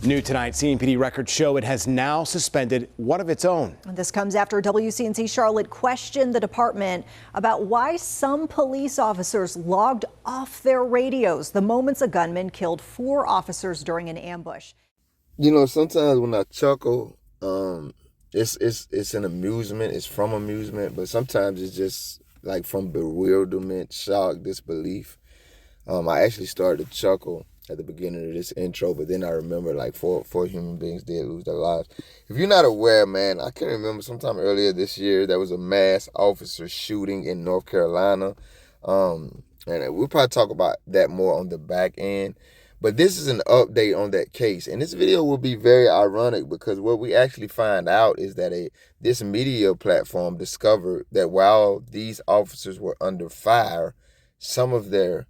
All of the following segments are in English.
New tonight, CMPD records show it has now suspended one of its own. This comes after WCNC Charlotte questioned the department about why some police officers logged off their radios the moments a gunman killed 4 officers during an ambush. You know, sometimes when I chuckle, it's an amusement. It's from amusement, but sometimes it's just like from bewilderment, shock, disbelief. I actually started to chuckle at the beginning of this intro, but then I remember like four human beings did lose their lives. If you're not aware, man, I can remember sometime earlier this year there was a mass officer shooting in North Carolina, and we'll probably talk about that more on the back end. But this is an update on that case, and this video will be very ironic because what we actually find out is that this media platform discovered that while these officers were under fire, some of their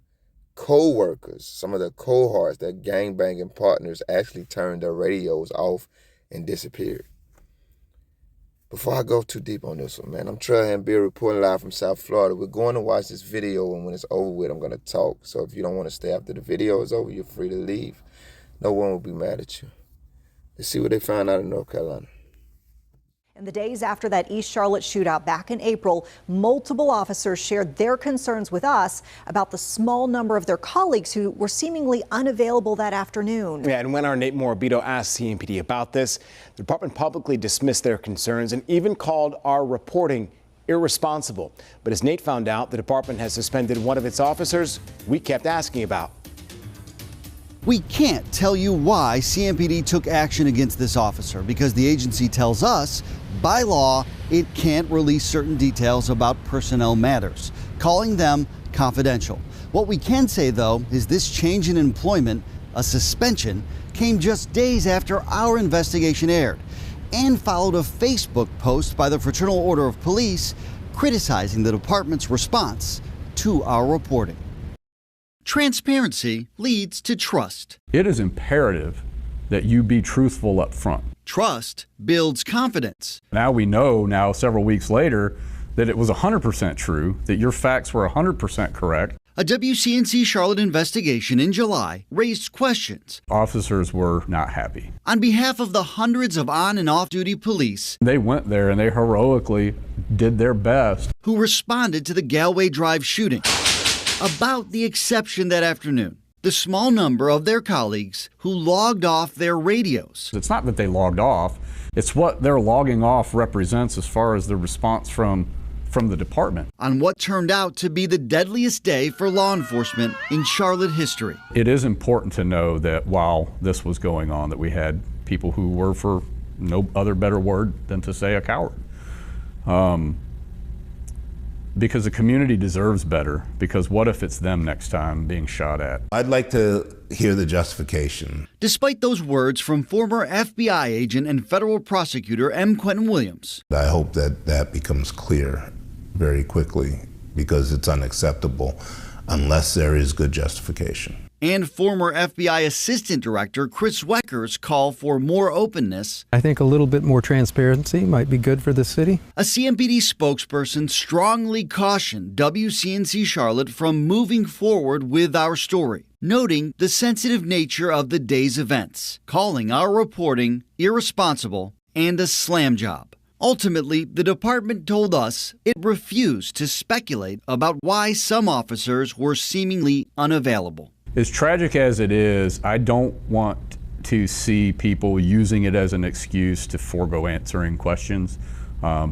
co-workers, some of their cohorts, their gangbanging partners actually turned their radios off and disappeared. Before I go too deep on this one, man, I'm Trailhand Bill reporting live from South Florida. We're going to watch this video, and when it's over with, I'm going to talk. So if you don't want to stay after the video is over, you're free to leave. No one will be mad at you. Let's see what they found out in North Carolina. In the days after that East Charlotte shootout back in April, multiple officers shared their concerns with us about the small number of their colleagues who were seemingly unavailable that afternoon. Yeah, and when our Nate Morabito asked CMPD about this, the department publicly dismissed their concerns and even called our reporting irresponsible. But as Nate found out, the department has suspended one of its officers we kept asking about. We can't tell you why CMPD took action against this officer because the agency tells us, by law, it can't release certain details about personnel matters, calling them confidential. What we can say, though, is this change in employment, a suspension, came just days after our investigation aired and followed a Facebook post by the Fraternal Order of Police criticizing the department's response to our reporting. Transparency leads to trust. It is imperative that you be truthful up front. Trust builds confidence. Now we know, several weeks later, that it was 100% true, that your facts were 100% correct. A WCNC Charlotte investigation in July raised questions. Officers were not happy. On behalf of the hundreds of on and off-duty police, they went there and they heroically did their best. Who responded to the Galway Drive shooting. About the exception that afternoon, the small number of their colleagues who logged off their radios. It's not that they logged off, it's what their logging off represents as far as the response from the department. On what turned out to be the deadliest day for law enforcement in Charlotte history. It is important to know that while this was going on, that we had people who were, for no other better word than to say, a coward. Because the community deserves better, because what if it's them next time being shot at? I'd like to hear the justification. Despite those words from former FBI agent and federal prosecutor M. Quentin Williams. I hope that becomes clear very quickly, because it's unacceptable unless there is good justification. And former FBI Assistant Director Chris Wecker's call for more openness. I think a little bit more transparency might be good for the city. A CMPD spokesperson strongly cautioned WCNC Charlotte from moving forward with our story, noting the sensitive nature of the day's events, calling our reporting irresponsible and a slam job. Ultimately, the department told us it refused to speculate about why some officers were seemingly unavailable. As tragic as it is, I don't want to see people using it as an excuse to forego answering questions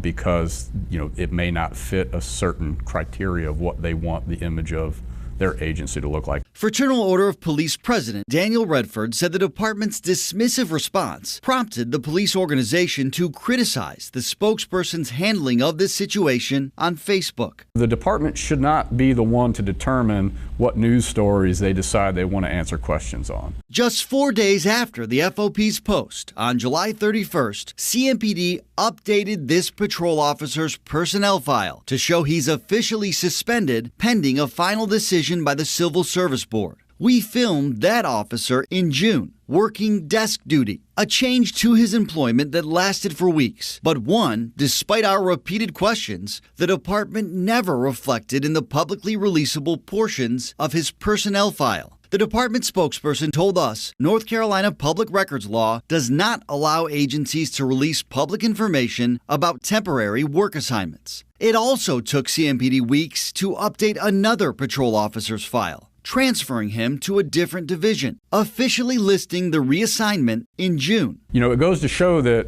because it may not fit a certain criteria of what they want the image of their agency to look like. Fraternal Order of Police President Daniel Redford said the department's dismissive response prompted the police organization to criticize the spokesperson's handling of this situation on Facebook. The department should not be the one to determine what news stories they decide they want to answer questions on. Just 4 days after the FOP's post, on July 31st, CMPD updated this patrol officer's personnel file to show he's officially suspended pending a final decision by the Civil Service Board. We filmed that officer in June, working desk duty, a change to his employment that lasted for weeks, but one, despite our repeated questions, the department never reflected in the publicly releasable portions of his personnel file. The department spokesperson told us North Carolina public records law does not allow agencies to release public information about temporary work assignments. It also took CMPD weeks to update another patrol officer's file, transferring him to a different division, officially listing the reassignment in June. It goes to show that,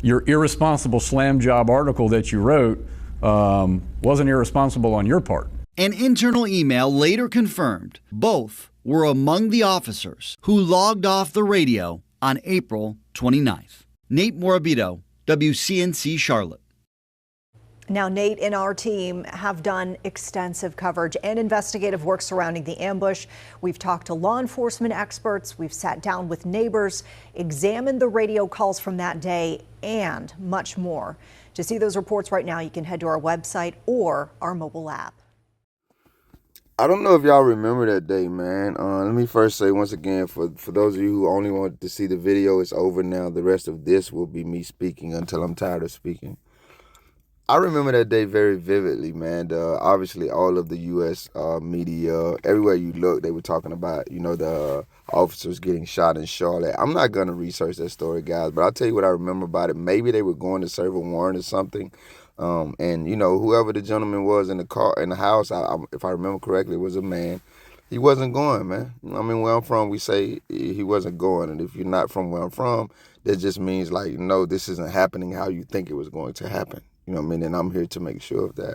your irresponsible slam job article that you wrote wasn't irresponsible on your part. An internal email later confirmed both were among the officers who logged off the radio on April 29th. Nate Morabito, WCNC Charlotte. Now, Nate and our team have done extensive coverage and investigative work surrounding the ambush. We've talked to law enforcement experts. We've sat down with neighbors, examined the radio calls from that day, and much more. To see those reports right now, you can head to our website or our mobile app. I don't know if y'all remember that day, man. Let me first say once again, for those of you who only wanted to see the video, it's over now. The rest of this will be me speaking until I'm tired of speaking. I remember that day very vividly, man. Obviously, all of the U.S. Media, everywhere you look, they were talking about, the officers getting shot in Charlotte. I'm not going to research that story, guys, but I'll tell you what I remember about it. Maybe they were going to serve a warrant or something. And whoever the gentleman was in the house, if I remember correctly, was a man. He wasn't going, man. Where I'm from, we say he wasn't going. And if you're not from where I'm from, that just means no, this isn't happening how you think it was going to happen. And I'm here to make sure of that.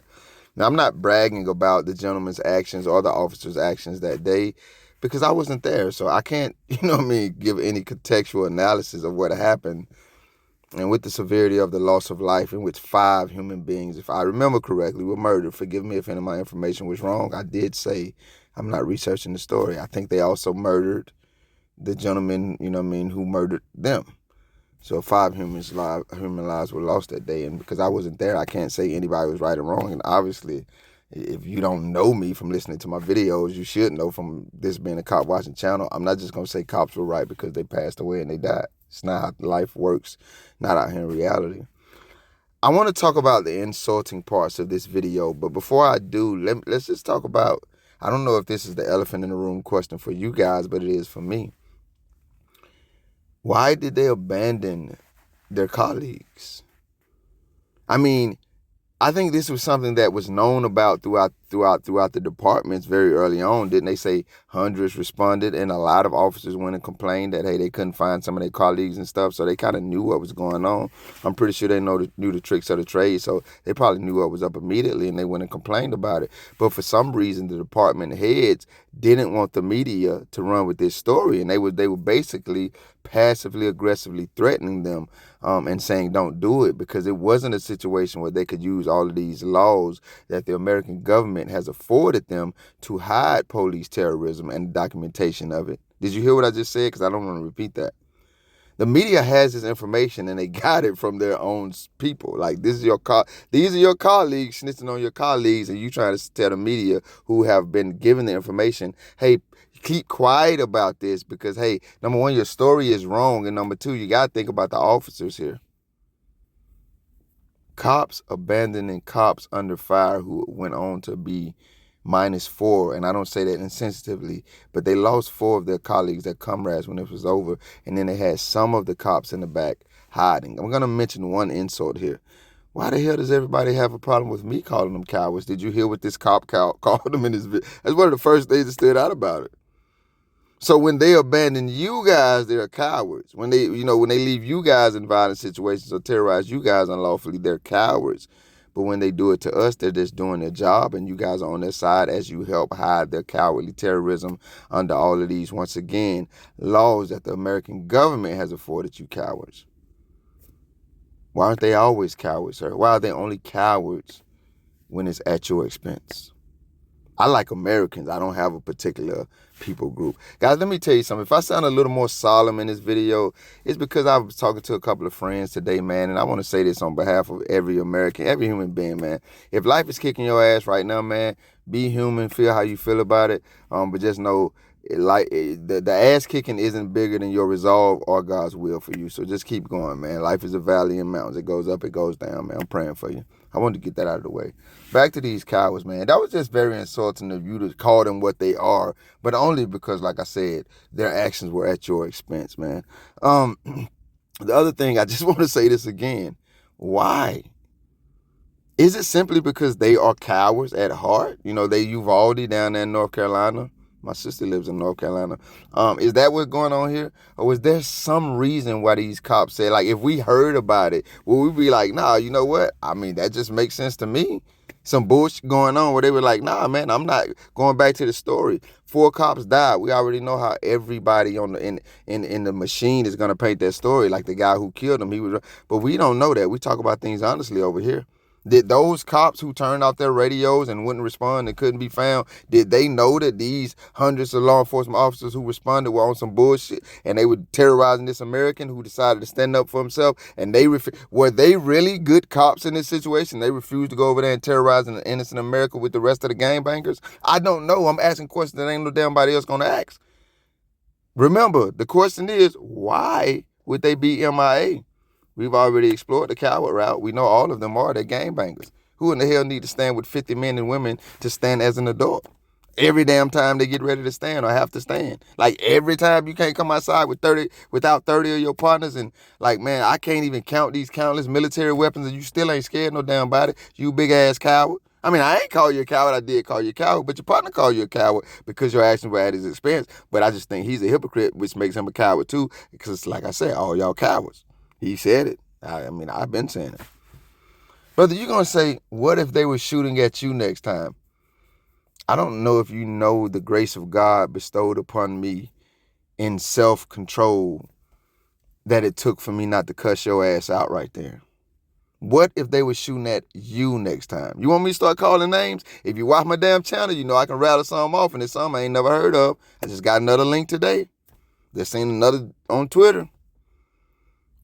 Now, I'm not bragging about the gentleman's actions or the officer's actions that day because I wasn't there. So I can't, give any contextual analysis of what happened. And with the severity of the loss of life in which 5 human beings, if I remember correctly, were murdered. Forgive me if any of my information was wrong. I did say I'm not researching the story. I think they also murdered the gentleman, who murdered them. So 5 human lives were lost that day. And because I wasn't there, I can't say anybody was right or wrong. And obviously, if you don't know me from listening to my videos, you should know from this being a cop watching channel. I'm not just going to say cops were right because they passed away and they died. It's not how life works, not out here in reality. I want to talk about the insulting parts of this video. But before I do, let's just talk about, I don't know if this is the elephant in the room question for you guys, but it is for me. Why did they abandon their colleagues? I think this was something that was known about throughout the departments very early on. Didn't they say hundreds responded and a lot of officers went and complained that, hey, they couldn't find some of their colleagues and stuff, so they kind of knew what was going on. I'm pretty sure they knew the tricks of the trade, so they probably knew what was up immediately and they went and complained about it. But for some reason, the department heads didn't want the media to run with this story, and they were basically passively aggressively threatening them and saying don't do it because it wasn't a situation where they could use all of these laws that the American government has afforded them to hide police terrorism and documentation of it. Did you hear what I just said? Because I don't want to repeat that. The media has this information and they got it from their own people. These are your colleagues snitching on your colleagues, and you trying to tell the media who have been given the information, hey, keep quiet about this because, hey, number one, your story is wrong, and number two, you got to think about the officers here. Cops abandoning cops under fire who went on to be -4, and I don't say that insensitively, but they lost 4 of their colleagues, their comrades, when it was over, and then they had some of the cops in the back hiding. I'm going to mention one insult here. Why the hell does everybody have a problem with me calling them cowards? Did you hear what this cop called them in his video? That's one of the first things that stood out about it. So when they abandon you guys, they're cowards. When they leave you guys in violent situations or terrorize you guys unlawfully, they're cowards. But when they do it to us, they're just doing their job, and you guys are on their side as you help hide their cowardly terrorism under all of these, once again, laws that the American government has afforded you cowards. Why aren't they always cowards, sir? Why are they only cowards when it's at your expense? I like Americans. I don't have a particular people group. Guys, let me tell you something. If I sound a little more solemn in this video, it's because I was talking to a couple of friends today, man, and I want to say this on behalf of every American, every human being, man. If life is kicking your ass right now, man, be human, feel how you feel about it, but just know the ass kicking isn't bigger than your resolve or God's will for you. So just keep going, man. Life is a valley and mountains. It goes up, it goes down, man. I'm praying for you. I wanted to get that out of the way. Back to these cowards, man. That was just very insulting of you to call them what they are, but only because, like I said, their actions were at your expense, man. The other thing, I just want to say this again. Why? Is it simply because they are cowards at heart? You know, they Uvalde down there in North Carolina. My sister lives in North Carolina. Is that what's going on here? Or is there some reason why these cops say, like, if we heard about it, will we be like, nah, you know what? I mean, that just makes sense to me. Some bullshit going on where they were like, nah, man, I'm not going back to the story. 4 cops died. We already know how everybody on the in the machine is gonna paint that story, like the guy who killed him. But we don't know that. We talk about things honestly over here. Did those cops who turned off their radios and wouldn't respond and couldn't be found, did they know that these hundreds of law enforcement officers who responded were on some bullshit and they were terrorizing this American who decided to stand up for himself? And were they really good cops in this situation? They refused to go over there and terrorize an innocent American with the rest of the gangbangers? I don't know. I'm asking questions that ain't no damn body else gonna ask. Remember, the question is, why would they be MIA? We've already explored the coward route. We know all of them are. They're gangbangers. Who in the hell need to stand with 50 men and women to stand as an adult? Every damn time they get ready to stand or have to stand. Like every time you can't come outside without 30 of your partners, and like, man, I can't even count these countless military weapons and you still ain't scared no damn body, you big ass coward. I mean, I ain't call you a coward. I did call you a coward, but your partner called you a coward because your actions were at his expense. But I just think he's a hypocrite, which makes him a coward too, because like I said, all y'all cowards. He said it. I mean, I've been saying it. Brother, you're going to say, what if they were shooting at you next time? I don't know if you know the grace of God bestowed upon me in self-control that it took for me not to cuss your ass out right there. What if they were shooting at you next time? You want me to start calling names? If you watch my damn channel, you know I can rattle some off, and it's something I ain't never heard of. I just got another link today. Just seen another on Twitter.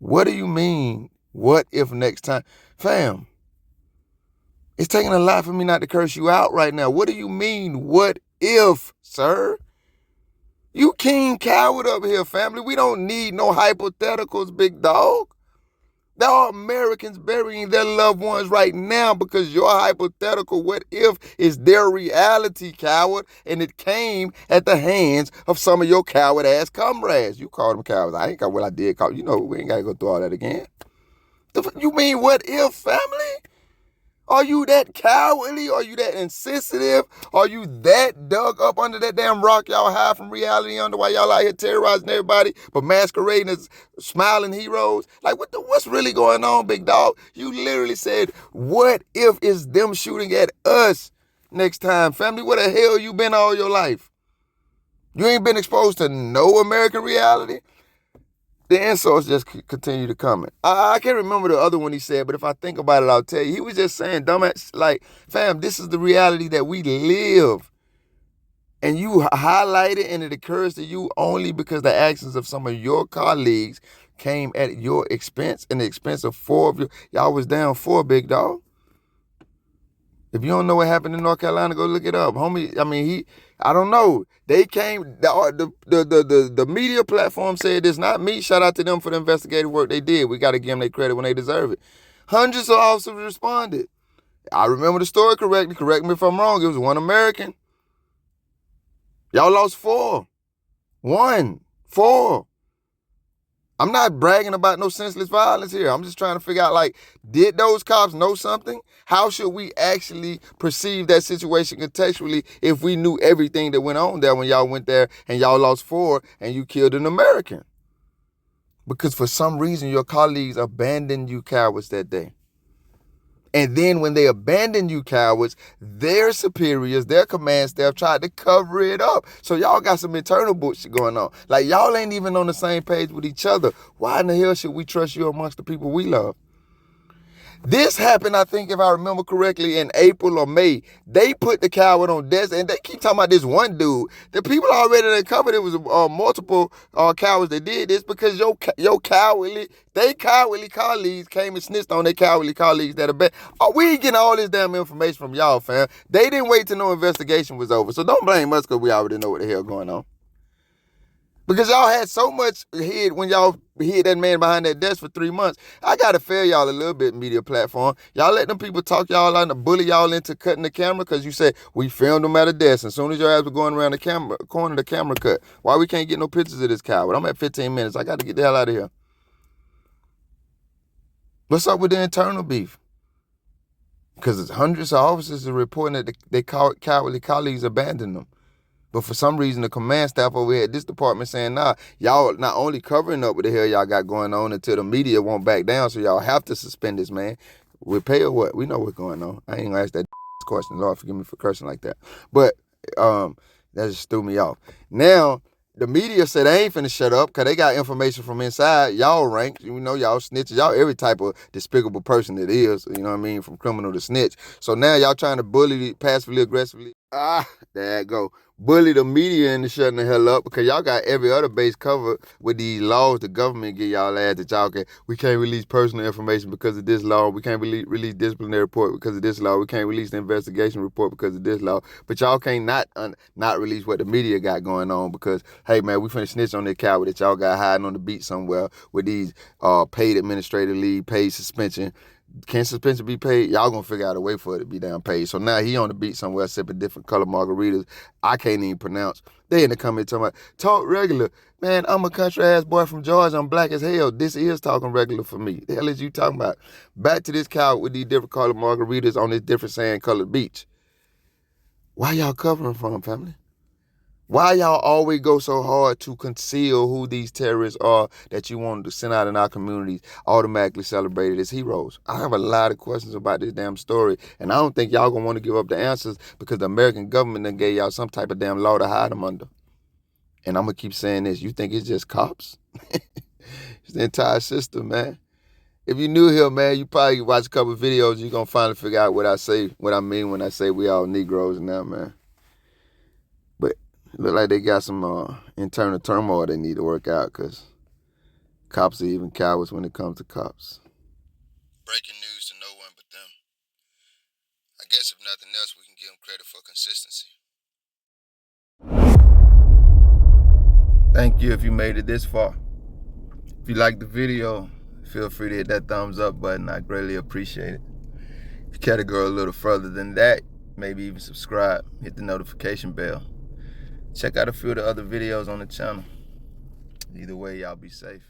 What do you mean, what if next time? Fam, it's taking a lot for me not to curse you out right now. What do you mean, what if, sir? You king coward up here, family. We don't need no hypotheticals, big dog. There are Americans burying their loved ones right now because your hypothetical what if is their reality, coward, and it came at the hands of some of your coward ass comrades. You called them cowards. I ain't got what I did call. You know, we ain't got to go through all that again. You mean what if, family? Are you that cowardly? Are you that insensitive? Are you that dug up under that damn rock y'all hide from reality under while y'all out here terrorizing everybody but masquerading as smiling heroes? Like, what's really going on, big dog? You literally said, what if it's them shooting at us next time? Family, where the hell you been all your life? You ain't been exposed to no American reality? The insults just continue to come. I can't remember the other one he said, but if I think about it, I'll tell you. He was just saying, dumbass, like, fam, this is the reality that we live. And you highlight it, and it occurs to you only because the actions of some of your colleagues came at your expense and the expense of 4 of you. Y'all was down 4, big dog. If you don't know what happened in North Carolina, go look it up. Homie, I mean, I don't know. They came, the media platform said it's not me. Shout out to them for the investigative work they did. We got to give them their credit when they deserve it. Hundreds of officers responded. I remember the story correctly. Correct me if I'm wrong. It was 1 American. Y'all lost 4. 4. I'm not bragging about no senseless violence here. I'm just trying to figure out, like, did those cops know something? How should we actually perceive that situation contextually if we knew everything that went on there when y'all went there and y'all lost 4 and you killed an American? Because for some reason, your colleagues abandoned you cowards that day. And then when they abandoned you cowards, their superiors, their command staff tried to cover it up. So y'all got some internal bullshit going on. Like, y'all ain't even on the same page with each other. Why in the hell should we trust you amongst the people we love? This happened, I think, if I remember correctly, in April or May. They put the coward on desk, and they keep talking about this one dude. The people already uncovered it was multiple cowards that did this because your cowardly colleagues came and snitched on their cowardly colleagues that are bad. Oh, we ain't getting all this damn information from y'all, fam. They didn't wait till no investigation was over. So don't blame us because we already know what the hell going on. Because y'all had so much hid when y'all hid that man behind that desk for 3 months. I got to fail y'all a little bit, media platform. Y'all let them people talk y'all out and bully y'all into cutting the camera because you said we filmed them at a desk. As soon as your ass was going around the corner, the camera cut. Why we can't get no pictures of this coward? I'm at 15 minutes. I got to get the hell out of here. What's up with the internal beef? Because hundreds of officers are reporting that they cowardly colleagues abandoned them. But for some reason, the command staff over here at this department saying, nah, y'all not only covering up what the hell y'all got going on until the media won't back down, so y'all have to suspend this man. We pay or what? We know what's going on. I ain't gonna ask that question. Lord, forgive me for cursing like that. But that just threw me off. Now, the media said they ain't finna shut up because they got information from inside. Y'all ranked, you know, y'all snitches, y'all every type of despicable person it is, you know what I mean, from criminal to snitch. So now y'all trying to bully passively, aggressively. There you go. Bully the media into shutting the hell up because y'all got every other base covered with these laws the government get y'all ass that y'all can. We can't release personal information because of this law. We can't release disciplinary report because of this law. We can't release the investigation report because of this law. But y'all can't not release what the media got going on because, hey, man, we finna snitch on that coward that y'all got hiding on the beat somewhere with these paid administrative leave, paid suspension. Can suspension be paid? Y'all gonna figure out a way for it to be damn paid. So now he on the beat somewhere sipping different color margaritas I can't even pronounce. They in the comment talking about, talk regular. Man, I'm a country ass boy from Georgia. I'm black as hell. This is talking regular for me. The hell is you talking about? Back to this cow with these different color margaritas on this different sand colored beach. Why y'all covering from, family? Why y'all always go so hard to conceal who these terrorists are that you wanted to send out in our communities, automatically celebrated as heroes? I have a lot of questions about this damn story, and I don't think y'all gonna want to give up the answers because the American government done gave y'all some type of damn law to hide them under. And I'm gonna keep saying this, you think it's just cops? It's the entire system, man. If you're new here, man, you probably watch a couple of videos, you're gonna finally figure out what I say, what I mean when I say we all Negroes now, man. But look like they got some internal turmoil they need to work out because cops are even cowards when it comes to cops. Breaking news to no one but them. I guess if nothing else, we can give them credit for consistency. Thank you if you made it this far. If you liked the video, feel free to hit that thumbs up button. I greatly appreciate it. If you care to go a little further than that, maybe even subscribe, hit the notification bell. Check out a few of the other videos on the channel. Either way, y'all be safe.